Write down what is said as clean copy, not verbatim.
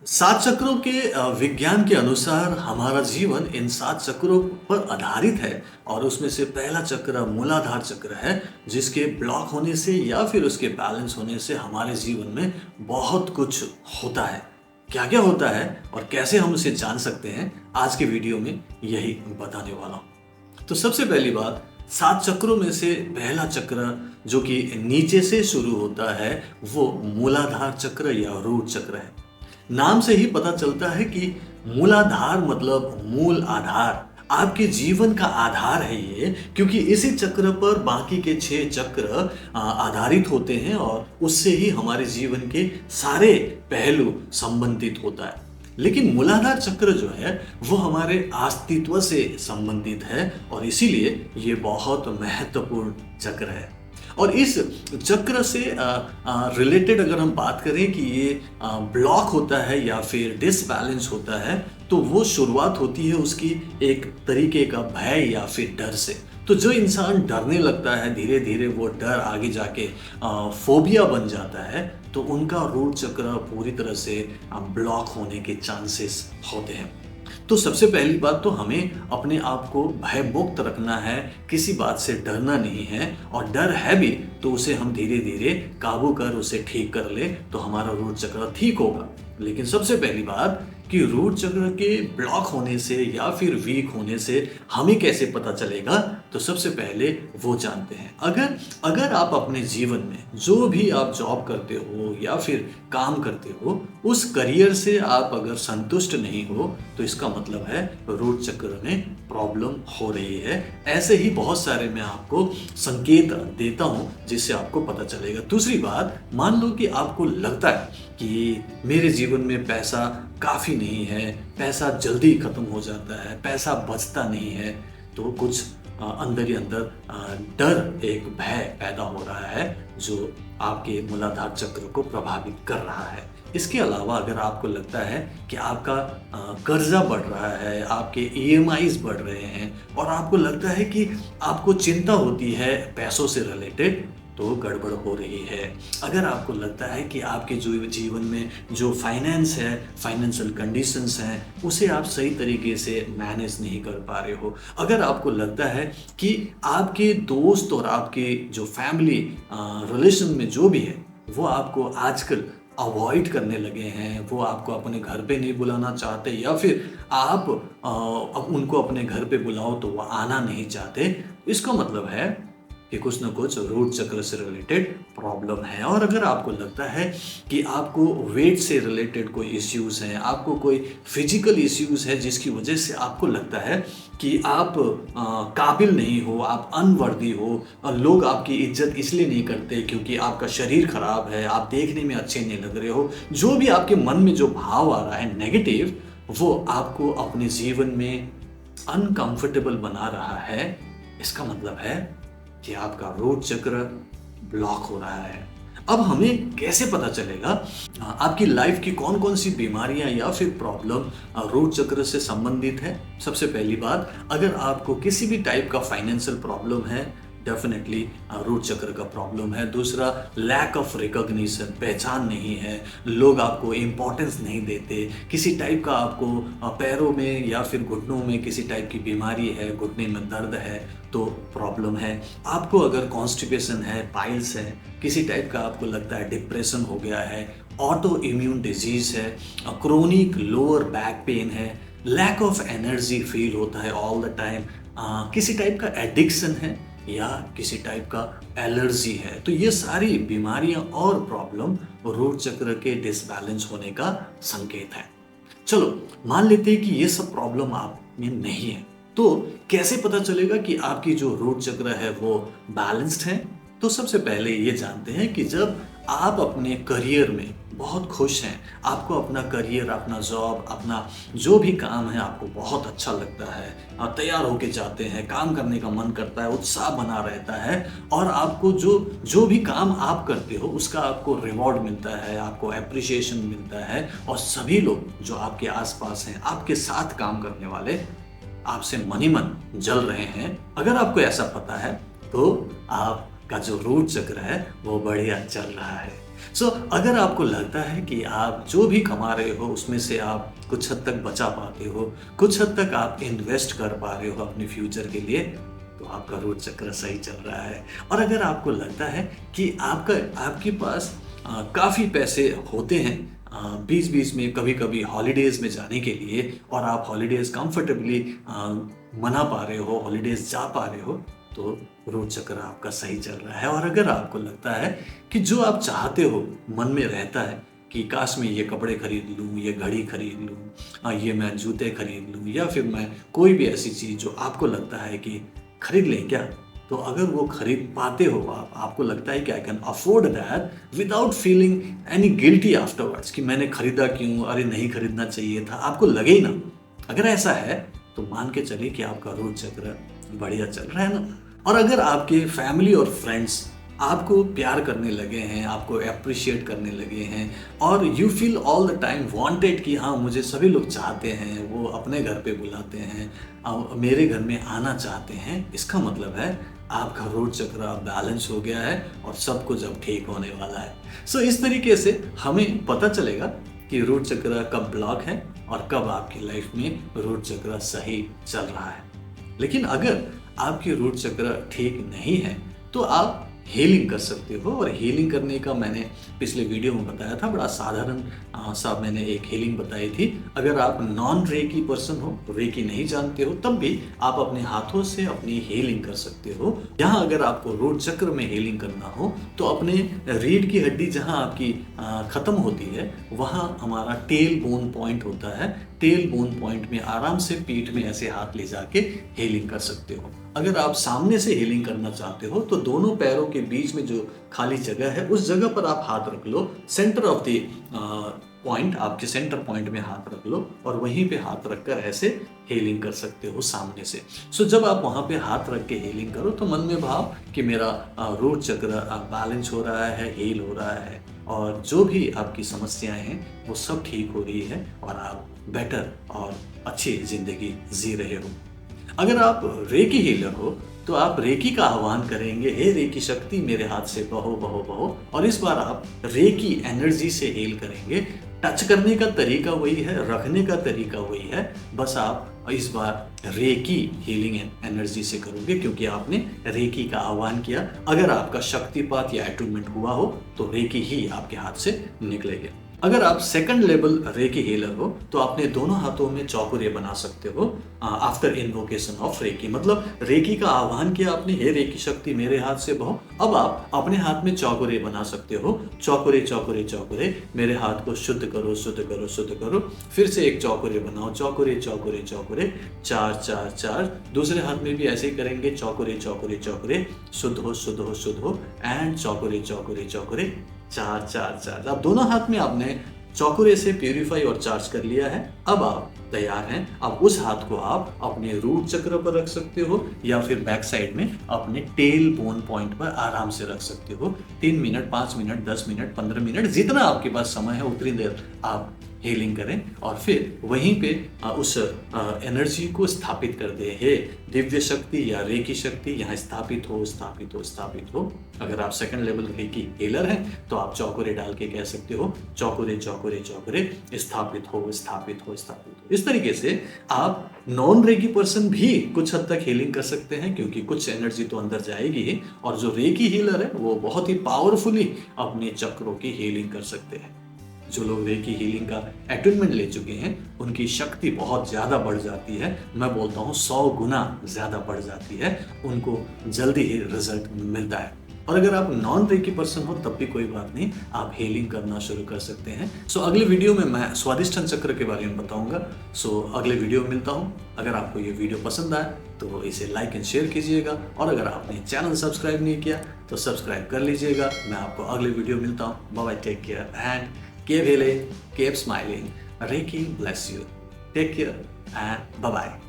सात चक्रों के विज्ञान के अनुसार हमारा जीवन इन सात चक्रों पर आधारित है और उसमें से पहला चक्र मूलाधार चक्र है, जिसके ब्लॉक होने से या फिर उसके बैलेंस होने से हमारे जीवन में बहुत कुछ होता है। क्या क्या होता है और कैसे हम उसे जान सकते हैं, आज के वीडियो में यही बताने वाला हूँ। तो सबसे पहली बात, सात चक्रों में से पहला चक्र जो कि नीचे से शुरू होता है वो मूलाधार चक्र या रूट चक्र है। नाम से ही पता चलता है कि मूलाधार मतलब मूल आधार, आपके जीवन का आधार है ये, क्योंकि इसी चक्र पर बाकी के 6 चक्र आधारित होते हैं और उससे ही हमारे जीवन के सारे पहलू संबंधित होता है। लेकिन मूलाधार चक्र जो है वो हमारे अस्तित्व से संबंधित है और इसीलिए ये बहुत महत्वपूर्ण चक्र है। और इस चक्र से रिलेटेड अगर हम बात करें कि ये ब्लॉक होता है या फिर डिसबैलेंस होता है, तो वो शुरुआत होती है उसकी एक तरीके का भय या फिर डर से। तो जो इंसान डरने लगता है, धीरे धीरे वो डर आगे जाके फोबिया बन जाता है, तो उनका रूट चक्र पूरी तरह से ब्लॉक होने के चांसेस होते हैं। तो सबसे पहली बात तो हमें अपने आप को भय मुक्त रखना है, किसी बात से डरना नहीं है, और डर है भी तो उसे हम धीरे धीरे काबू कर उसे ठीक कर ले तो हमारा रूट चक्र ठीक होगा। लेकिन सबसे पहली बात कि रूट चक्र के ब्लॉक होने से या फिर वीक होने से हमें कैसे पता चलेगा, तो सबसे पहले वो जानते हैं। अगर आप अपने जीवन में जो भी आप जॉब करते हो या फिर काम करते हो, उस करियर से आप अगर संतुष्ट नहीं हो, तो इसका मतलब है रूट चक्र में प्रॉब्लम हो रही है। ऐसे ही बहुत सारे मैं आपको संकेत देता हूं जिससे आपको पता चलेगा। दूसरी बात, मान लो कि आपको लगता है कि मेरे जीवन में पैसा काफ़ी नहीं है, पैसा जल्दी ख़त्म हो जाता है, पैसा बचता नहीं है, तो कुछ अंदर ही अंदर डर, एक भय पैदा हो रहा है जो आपके मूलाधार चक्र को प्रभावित कर रहा है। इसके अलावा अगर आपको लगता है कि आपका कर्जा बढ़ रहा है, आपके ईएमआईज बढ़ रहे हैं और आपको लगता है कि आपको चिंता होती है पैसों से रिलेटेड, तो गड़बड़ हो रही है। अगर आपको लगता है कि आपके जो जीवन में जो फाइनेंस है, फाइनेंशियल कंडीशंस हैं, उसे आप सही तरीके से मैनेज नहीं कर पा रहे हो, अगर आपको लगता है कि आपके दोस्त और आपके जो फैमिली रिलेशन में जो भी है वो आपको आजकल अवॉइड करने लगे हैं, वो आपको अपने घर पे नहीं बुलाना चाहते, या फिर आप अब उनको अपने घर पे बुलाओ तो वो आना नहीं चाहते, इसका मतलब है कि कुछ ना कुछ रूट चक्र से रिलेटेड प्रॉब्लम है। और अगर आपको लगता है कि आपको वेट से रिलेटेड कोई इश्यूज़ हैं, आपको कोई फिजिकल इश्यूज़ है जिसकी वजह से आपको लगता है कि आप काबिल नहीं हो, आप अनवर्दी हो, और लोग आपकी इज्जत इसलिए नहीं करते क्योंकि आपका शरीर खराब है, आप देखने में अच्छे नहीं लग रहे हो, जो भी आपके मन में जो भाव आ रहा है नेगेटिव, वो आपको अपने जीवन में अनकंफर्टेबल बना रहा है, इसका मतलब है कि आपका रूट चक्र ब्लॉक हो रहा है। अब हमें कैसे पता चलेगा आपकी लाइफ की कौन कौन सी बीमारियां या फिर प्रॉब्लम रूट चक्र से संबंधित है? सबसे पहली बात, अगर आपको किसी भी टाइप का फाइनेंशियल प्रॉब्लम है, डेफिनेटली रूट चक्र का प्रॉब्लम है। दूसरा, लैक ऑफ रिकॉग्निशन, पहचान नहीं है, लोग आपको इम्पोर्टेंस नहीं देते, किसी टाइप का आपको पैरों में या फिर घुटनों में किसी टाइप की बीमारी है, घुटने में दर्द है, तो प्रॉब्लम है। आपको अगर कॉन्स्टिपेशन है, पाइल्स है, किसी टाइप का आपको लगता है डिप्रेशन हो गया है, ऑटो इम्यून डिजीज़ है, क्रोनिक लोअर बैक पेन है, लैक ऑफ एनर्जी फील होता है ऑल द टाइम, किसी टाइप का एडिक्शन है या किसी टाइप का एलर्जी है, तो ये सारी बीमारियां और प्रॉब्लम रूट चक्र के डिसबैलेंस होने का संकेत है। चलो मान लेते हैं कि ये सब प्रॉब्लम आप में नहीं है, तो कैसे पता चलेगा कि आपकी जो रूट चक्र है वो बैलेंस्ड है? तो सबसे पहले ये जानते हैं कि जब आप अपने करियर में बहुत खुश हैं, आपको अपना करियर, अपना जॉब, अपना जो भी काम है आपको बहुत अच्छा लगता है, आप तैयार होके जाते हैं, काम करने का मन करता है, उत्साह बना रहता है, और आपको जो भी काम आप करते हो उसका आपको रिवॉर्ड मिलता है, आपको एप्रिसिएशन मिलता है, और सभी लोग जो आपके आसपास हैं, आपके साथ काम करने वाले, आपसे मन ही मन जल रहे हैं। अगर आपको ऐसा पता है तो आपका जो रूट चक्र है वो बढ़िया चल रहा है। अगर आपको लगता है कि आप जो भी कमा रहे हो उसमें से आप कुछ हद तक बचा पाते हो, कुछ हद तक आप इन्वेस्ट कर पा रहे हो अपने फ्यूचर के लिए, तो आपका रोड चक्र सही चल रहा है। और अगर आपको लगता है कि आपके पास काफ़ी पैसे होते हैं बीच बीच में कभी कभी हॉलीडेज़ में जाने के लिए, और आप हॉलीडेज़ कंफर्टेबली मना पा रहे हो, हॉलीडेज़ जा पा रहे हो, तो रोड चक्र आपका सही चल रहा है। और अगर आपको लगता है कि जो आप चाहते हो मन में रहता है कि काश मैं ये कपड़े खरीद लूँ, ये घड़ी खरीद लूँ, ये मैं जूते खरीद लूँ, या फिर मैं कोई भी ऐसी चीज़ जो आपको लगता है कि खरीद लें क्या, तो अगर वो खरीद पाते हो आपको लगता है कि I can afford that without feeling any guilty afterwards कि मैंने खरीदा क्यों, अरे नहीं खरीदना चाहिए था, आपको लगे ही ना। अगर ऐसा है तो मान के चलिए कि आपका रोड चक्र बढ़िया चल रहा है ना। और अगर आपके फैमिली और फ्रेंड्स आपको प्यार करने लगे हैं, आपको अप्रिशिएट करने लगे हैं, और you feel all the time wanted कि हाँ मुझे सभी लोग चाहते हैं, वो अपने घर पे बुलाते हैं, मेरे घर में आना चाहते हैं, इसका मतलब है आपका रोड चक्र बैलेंस हो गया है और सब कुछ अब ठीक होने वाला है। इस तरीके से हमें पता चलेगा कि रोड चक्र कब ब्लॉक है और कब आपकी लाइफ में रोड चक्र सही चल रहा है। लेकिन अगर आपकी रोड चक्र ठीक नहीं है तो आप हीलिंग कर सकते हो। और हीलिंग करने का मैंने पिछले वीडियो में बताया था, बड़ा साधारण सा मैंने एक हीलिंग बताई थी। अगर आप नॉन रेकी पर्सन हो, रेकी नहीं जानते हो, तब भी आप अपने हाथों से अपनी हीलिंग कर सकते हो। यहाँ अगर आपको रोड चक्र में हीलिंग करना हो तो अपने रीढ़ की हड्डी जहाँ आपकी ख़त्म होती है वहाँ हमारा टेल बोन पॉइंट होता है। टेल बोन पॉइंट में आराम से पीठ में ऐसे हाथ ले जाके हीलिंग कर सकते हो। अगर आप सामने से हीलिंग करना चाहते हो तो दोनों पैरों के बीच में जो खाली जगह है उस जगह पर आप हाथ रख लो, सेंटर ऑफ द पॉइंट, आपके सेंटर पॉइंट में हाथ रख लो और वहीं पे हाथ रखकर ऐसे हीलिंग कर सकते हो सामने से। जब आप वहाँ पे हाथ रख के हीलिंग करो तो मन में भाव कि मेरा रोड चक्र बैलेंस हो रहा है, हील हो रहा है, और जो भी आपकी समस्याएं हैं वो सब ठीक हो रही है और आप बेटर और अच्छी जिंदगी जी रहे हो। अगर आप रेकी हीलर हो तो आप रेकी का आह्वान करेंगे, हे रेकी शक्ति मेरे हाथ से बहो बहो बहो, और इस बार आप रेकी एनर्जी से हील करेंगे। टच करने का तरीका वही है, रखने का तरीका वही है, बस आप इस बार रेकी हीलिंग एनर्जी से करोगे क्योंकि आपने रेकी का आह्वान किया। अगर आपका शक्तिपात या एटूनमेंट हुआ हो तो रेकी ही आपके हाथ से निकलेगा। अगर आप सेकंड लेवल रेकी हीलर हो तो अपने दोनों हाथों में चौकुरे बना सकते हो आफ्टर इन्वोकेशन ऑफ रेकी। मतलब रेकी का आह्वान किया आपने, हे रेकी शक्ति मेरे हाथ से बहो, अब आप अपने हाथ में चौकुरे बना सकते हो। चौकुरे चौकुरे चौकुरे, मेरे हाथ को शुद्ध करो शुद्ध करो शुद्ध करो। फिर से एक चौकुरे बनाओ, चौकुरे चौकुरे चौकुरे, चार चार चार। दूसरे हाथ में भी ऐसे ही करेंगे, चौकुरे चौकुरे चौकुरे, शुद्ध हो शुद्ध हो शुद्ध हो, एंड चौकुरे चौकुरे चौकुरे, चार चार चार। अब दोनों हाथ में आपने चौकुरे से प्यूरिफाई और चार्ज कर लिया है। अब आप तैयार हैं। अब उस हाथ को आप अपने रूट चक्र पर रख सकते हो या फिर बैक साइड में अपने टेल बोन पॉइंट पर आराम से रख सकते हो। 3 मिनट, 5 मिनट, 10 मिनट, 15 मिनट, जितना आपके पास समय है उतनी देर आप हीलिंग करें और फिर वहीं पे उस एनर्जी को स्थापित कर दे। हे दिव्य शक्ति या रेकी शक्ति यहाँ स्थापित हो स्थापित हो स्थापित हो। अगर आप सेकंड लेवल रेकी हीलर हैं तो आप चौकुरे डाल के कह सकते हो, चौकुरे चौकुरे चौकुरे, स्थापित हो स्थापित हो स्थापित हो। इस तरीके से आप नॉन रेकी पर्सन भी कुछ हद तक हीलिंग कर सकते हैं क्योंकि कुछ एनर्जी तो अंदर जाएगी ही, और जो रेकी हीलर है वो बहुत ही पावरफुली अपने चक्रों की हीलिंग कर सकते हैं। जो लोग रेकी हीलिंग का अटूनमेंट ले चुके हैं उनकी शक्ति बहुत ज़्यादा बढ़ जाती है। मैं बोलता हूँ 100 गुना ज़्यादा बढ़ जाती है, उनको जल्दी ही रिजल्ट मिलता है। और अगर आप नॉन रेकी पर्सन हो तब भी कोई बात नहीं, आप हीलिंग करना शुरू कर सकते हैं। अगले वीडियो में मैं स्वादिष्ठान चक्र के बारे में बताऊंगा। अगले वीडियो में मिलता हूँ। अगर आपको ये वीडियो पसंद आए तो इसे लाइक एंड शेयर कीजिएगा, और अगर आपने चैनल सब्सक्राइब नहीं किया तो सब्सक्राइब कर लीजिएगा। मैं आपको अगले वीडियो मिलता हूँ। Bye bye, take care and keep healing, keep smiling. Reiki bless you. Take care and bye-bye.